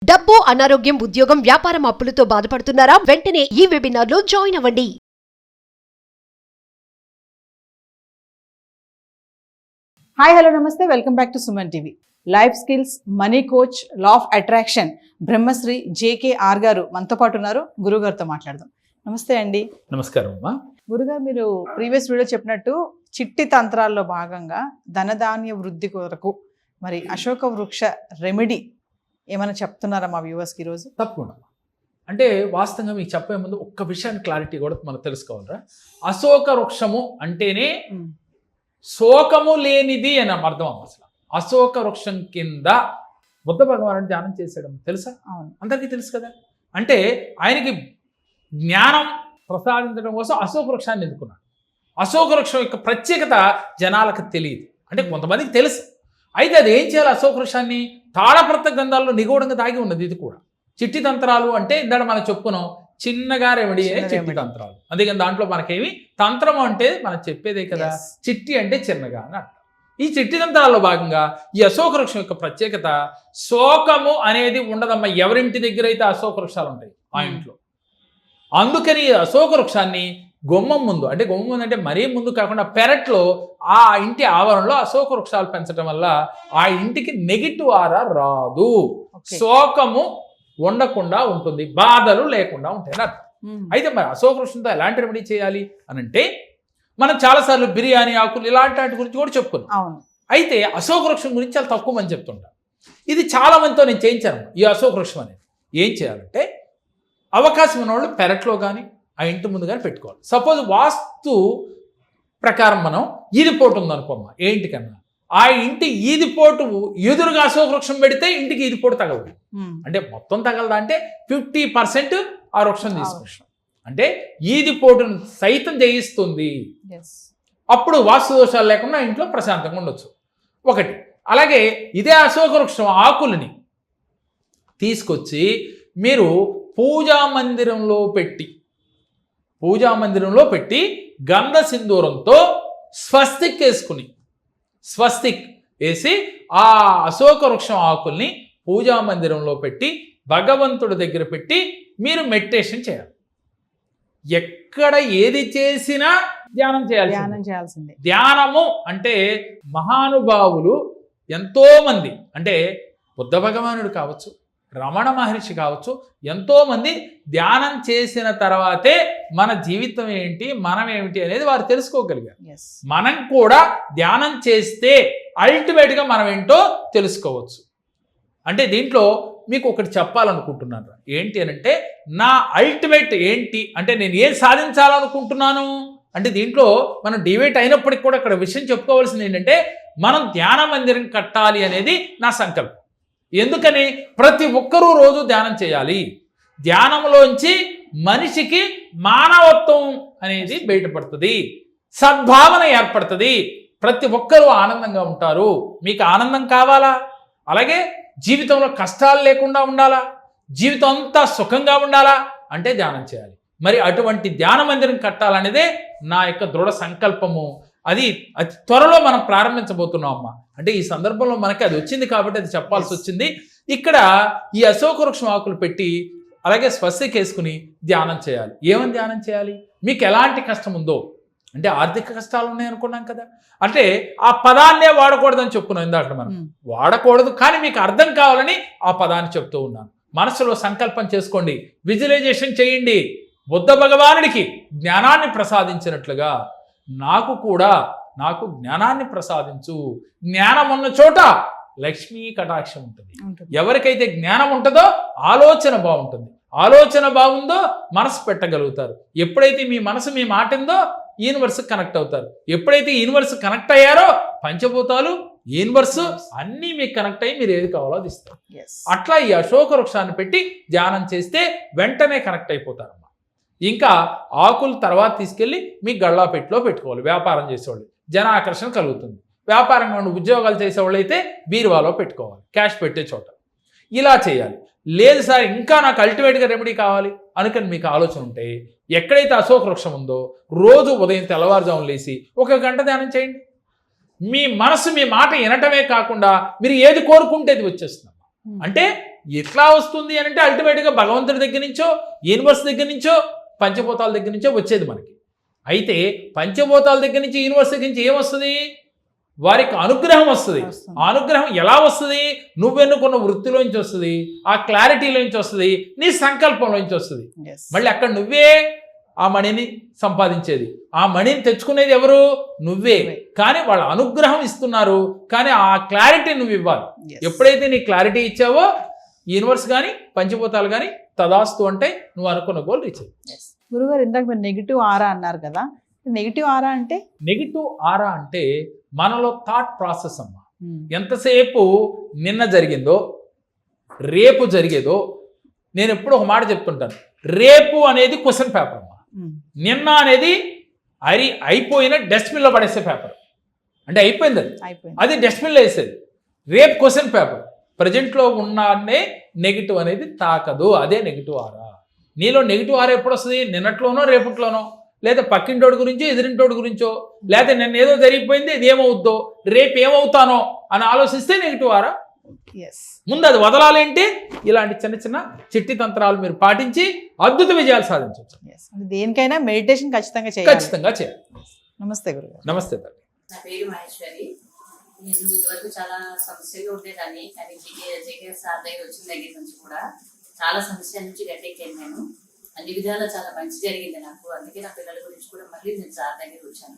డబ్బు, అనారోగ్యం, ఉద్యోగం, వ్యాపారం అప్పులతో బాధపడుతున్నారా? వెంటనే ఈ వెబినార్ లో జాయిన్ అవ్వండి. హాయ్ హలో నమస్తే, welcome back to Suman TV. Life skills, money coach, law of attraction Brahmashri JKR గారు మనతో పాటు ఉన్నారు. గురుగారితో మాట్లాడదాం. నమస్తే అండి. నమస్కారం అమ్మా. గురుగారు, మీరు ప్రీవియస్ వీడియో చెప్పినట్టు చిట్టి తంత్రాల్లో భాగంగా ధనధాన్య వృద్ధి కొరకు మరి అశోక వృక్ష రెమెడీ ఏమైనా చెప్తున్నారా మా వ్యూవర్స్కి ఈరోజు? తప్పకుండా. అంటే వాస్తవంగా మీకు చెప్పే ముందు ఒక్క విషయాన్ని క్లారిటీ కూడా మనం తెలుసుకోవాలరా. అశోక వృక్షము అంటేనే శోకము లేనిది అని అర్థం అమ్మ. అసలు అశోక వృక్షం కింద బుద్ధ భగవానుడు ధ్యానం చేశాడు, తెలుసా? అవును, అందరికీ తెలుసు కదా. అంటే ఆయనకి జ్ఞానం ప్రసాదించడం కోసం అశోక వృక్షాన్ని ఎన్నుకున్నాడు. అశోక వృక్షం యొక్క ప్రత్యేకత జనాలకు తెలియదు, అంటే కొంతమందికి తెలుసు. అయితే అది ఏం చేయాలి? అశోక వృక్షాన్ని తాళపత్ర గ్రంథాల్లో నిగూఢంగా దాగి ఉన్నది. ఇది కూడా చిట్టి తంత్రాలు అంటే ఇందాక మనం చెప్పుకున్నాం, చిన్నగా రెమెడీ అనే చిట్టి తంత్రాలు. అందుకని దాంట్లో మనకేమి తంత్రం అంటే మనం చెప్పేదే కదా, చిట్టి అంటే చిన్నగా అని అర్థం. ఈ చిట్టి తంత్రాల్లో భాగంగా ఈ అశోక వృక్షం యొక్క ప్రత్యేకత, శోకము అనేది ఉండదమ్మా ఎవరింటి దగ్గర అయితే అశోక వృక్షాలు ఉంటాయి ఆ ఇంట్లో. అందుకని ఈ అశోక వృక్షాన్ని గుమ్మం ముందు, అంటే గుమ్మం ముందు అంటే మరీ ముందు కాకుండా పెరట్లో ఆ ఇంటి ఆవరణలో అశోక వృక్షాలు పెంచడం వల్ల ఆ ఇంటికి నెగిటివ్ ఆరా రాదు, శోకము ఉండకుండా ఉంటుంది, బాధలు లేకుండా ఉంటాయి అని అర్థం. అయితే మరి అశోక వృక్షంతో ఎలాంటి రెమెడీ చేయాలి అని అంటే, మనం చాలాసార్లు బిర్యానీ ఆకులు ఇలాంటి వాటి గురించి కూడా చెప్పుకున్నాం. అయితే అశోక వృక్షం గురించి చాలా తక్కువ మంది చెప్తుంటారు. ఇది చాలా మందితో నేను చేయించాను. ఈ అశోక వృక్షం అనేది ఏం చేయాలంటే, అవకాశం ఉన్న వాళ్ళు పెరట్లో కానీ ఆ ఇంటి ముందు కానీ పెట్టుకోవాలి. సపోజ్ వాస్తు ప్రకారం మనం ఈదిపోటు ఉందనుకోమ్మా, ఏ ఇంటికన్నా ఆ ఇంటి ఈదిపోటు ఎదురుగా అశోక వృక్షం పెడితే ఇంటికి ఈదిపోటు తగలదు. అంటే మొత్తం తగలదా అంటే 50% ఆ వృక్షం తీసుకుంటాం. అంటే ఈదిపోటును సైతం జయిస్తుంది. అప్పుడు వాస్తు దోషాలు లేకుండా ఇంట్లో ప్రశాంతంగా ఉండొచ్చు. ఒకటి. అలాగే ఇదే అశోక వృక్షం ఆకులని తీసుకొచ్చి మీరు పూజా మందిరంలో పెట్టి గంధ సింధూరంతో స్వస్తిక్ వేసి ఆ అశోక వృక్షం ఆకుల్ని పూజా మందిరంలో పెట్టి భగవంతుడి దగ్గర పెట్టి మీరు మెడిటేషన్ చేయాలి. ఎక్కడ ఏది చేసినా ధ్యానం చేయాల్సిందే. ధ్యానము అంటే మహానుభావులు ఎంతో మంది, అంటే బుద్ధ భగవానుడు కావచ్చు, రమణ మహర్షి కావచ్చు, ఎంతోమంది ధ్యానం చేసిన తర్వాతే మన జీవితం ఏంటి, మనం ఏమిటి అనేది వారు తెలుసుకోగలిగారు. మనం కూడా ధ్యానం చేస్తే అల్టిమేట్గా మనం ఏంటో తెలుసుకోవచ్చు. అంటే దీంట్లో మీకు ఒకటి చెప్పాలనుకుంటున్నాను. ఏంటి అని అంటే, నా అల్టిమేట్ ఏంటి అంటే నేను ఏం సాధించాలనుకుంటున్నాను అంటే, దీంట్లో మనం డివేట్ అయినప్పటికీ కూడా ఇక్కడ విషయం చెప్పుకోవాల్సింది ఏంటంటే, మనం ధ్యాన మందిరం కట్టాలి అనేది నా సంకల్పం. ఎందుకని? ప్రతి ఒక్కరూ రోజు ధ్యానం చేయాలి. ధ్యానంలోంచి మనిషికి మానవత్వం అనేది బయటపడుతుంది, సద్భావన ఏర్పడుతుంది, ప్రతి ఒక్కరూ ఆనందంగా ఉంటారు. మీకు ఆనందం కావాలా? అలాగే జీవితంలో కష్టాలు లేకుండా ఉండాలా? జీవితం అంతా సుఖంగా ఉండాలా అంటే ధ్యానం చేయాలి. మరి అటువంటి ధ్యాన మందిరం కట్టాలనేదే నా యొక్క దృఢ సంకల్పము. అది అతి త్వరలో మనం ప్రారంభించబోతున్నాం అమ్మా. అంటే ఈ సందర్భంలో మనకి అది వచ్చింది కాబట్టి అది చెప్పాల్సి వచ్చింది. ఇక్కడ ఈ అశోక వృక్షం ఆకులు పెట్టి అలాగే స్వస్తిక్ వేసుకుని ధ్యానం చేయాలి. ఏమని ధ్యానం చేయాలి? మీకు ఎలాంటి కష్టం ఉందో, అంటే ఆర్థిక కష్టాలు ఉన్నాయనుకున్నాం కదా, అంటే ఆ పదాన్నే వాడకూడదని చెప్పుకున్నాం ఇందాక. మనం వాడకూడదు, కానీ మీకు అర్థం కావాలని ఆ పదాన్ని చెప్తూ ఉన్నాను. మనసులో సంకల్పం చేసుకోండి, విజువలైజేషన్ చేయండి. బుద్ధ భగవానుడికి జ్ఞానాన్ని ప్రసాదించినట్లుగా నాకు జ్ఞానాన్ని ప్రసాదించు. జ్ఞానం ఉన్న చోట లక్ష్మీ కటాక్షం ఉంటుంది. ఎవరికైతే జ్ఞానం ఉంటుందో ఆలోచన బాగుంటుంది. ఆలోచన బాగుందో మనసు పెట్టగలుగుతారు. ఎప్పుడైతే మీ మనసు మీ మాట ఉందో యూనివర్స్ కనెక్ట్ అవుతారు. ఎప్పుడైతే యూనివర్స్ కనెక్ట్ అయ్యారో పంచభూతాలు, యూనివర్స్ అన్నీ మీకు కనెక్ట్ అయ్యి మీరు ఏది కావాలో అది ఇస్తారు. అట్లా ఈ అశోక వృక్షాన్ని పెట్టి ధ్యానం చేస్తే వెంటనే కనెక్ట్ అయిపోతారు. ఇంకా ఆకులు తర్వాత తీసుకెళ్ళి మీ గళ్ళాపెట్టిలో పెట్టుకోవాలి. వ్యాపారం చేసేవాళ్ళు జన ఆకర్షణ కలుగుతుంది. వ్యాపారంగా ఉండి ఉద్యోగాలు చేసేవాళ్ళు అయితే బీరువాలో పెట్టుకోవాలి, క్యాష్ పెట్టే చోట. ఇలా చేయాలి. లేదు సార్ ఇంకా నాకు అల్టిమేట్గా రెమెడీ కావాలి అనుకని మీకు ఆలోచన ఉంటే, ఎక్కడైతే అశోక వృక్షం ఉందో రోజు ఉదయం తెల్లవారుజామున లేచి 1 గంట ధ్యానం చేయండి. మీ మనసు మీ మాట వినటమే కాకుండా మీరు ఏది కోరుకుంటే అది వచ్చేస్తుంది. అంటే ఎట్లా వస్తుంది అని అంటే అల్టిమేట్గా భగవంతుడి దగ్గర నుంచో యూనివర్స్ దగ్గర నుంచో పంచభూతాల దగ్గర నుంచో వచ్చేది మనకి. అయితే పంచభూతాల దగ్గర నుంచి యూనివర్స్ దగ్గర నుంచి ఏమొస్తుంది? వారికి అనుగ్రహం వస్తుంది. ఆ అనుగ్రహం ఎలా వస్తుంది? నువ్వెన్నుకున్న వృత్తిలోంచి వస్తుంది, ఆ క్లారిటీలోంచి వస్తుంది, నీ సంకల్పంలోంచి వస్తుంది. మళ్ళీ అక్కడ నువ్వే ఆ మణిని సంపాదించేది, ఆ మణిని తెచ్చుకునేది ఎవరు? నువ్వే. కానీ వాళ్ళ అనుగ్రహం ఇస్తున్నారు, కానీ ఆ క్లారిటీ నువ్వు ఇవ్వాలి. ఎప్పుడైతే నీ క్లారిటీ ఇచ్చావో యూనివర్స్ కానీ పంచభూతాలు కానీ తదాస్తు అంటే నువ్వు అనుకున్న గోల్ రీచ్ అయ్యి. గురుగారు ఇందాక మీరు నెగిటివ్ ఆరా అన్నారు కదా, నెగిటివ్ ఆరా అంటే? నెగిటివ్ ఆరా అంటే మనలో థాట్ ప్రాసెస్ అమ్మా. ఎంతసేపు నిన్న జరిగిందో రేపు జరిగేదో, నేను ఎప్పుడు ఒక మాట చెప్తుంటాను, రేపు అనేది క్వశ్చన్ పేపర్ అమ్మా, నిన్న అనేది అయిపోయిన డస్ట్బిన్లో పడేసే పేపర్. అంటే అయిపోయింది అది డస్ట్బిన్లో వేసేది. రేపు క్వశ్చన్ పేపర్. ప్రజెంట్లో ఉన్నానే నెగిటివ్ అనేది తాకదు, అదే నెగిటివ్ ఆరా. నీలో నెగిటివ్ ఆరా ఎప్పుడు వస్తుంది? నిన్నట్లోనో రేపట్లోనో, లేదా పక్కింటోడి గురించో ఎదురింటోడి గురించో, లేదా నిన్న ఏదో జరిగిపోయింది ఇది ఏమవుద్దో, రేపు ఏమవుతానో అని ఆలోచిస్తే నెగిటివ్ ఆరా. ముందు అది వదలాలంటే ఇలాంటి చిన్న చిన్న చిట్టి తంత్రాలు మీరు పాటించి అద్భుత విజయాలు సాధించవచ్చు. దేనికైనా మెడిటేషన్ ఖచ్చితంగా చేయాలి. నమస్తే గురుగారు. నమస్తే తల్లి. నా పేరు మహేశ్వరి. నేను ఇదివరకు చాలా సమస్యలు ఉండేదాన్ని, కానీ జేకే సార్ దగ్గర వచ్చిన దగ్గర నుంచి కూడా చాలా సమస్యల నుంచి గట్టెక్కాను. నేను అన్ని విధాలా చాలా మంచి జరిగింది నాకు. అందుకే నా పిల్లల గురించి కూడా మళ్ళీ నేను సార్ దగ్గర వచ్చాను.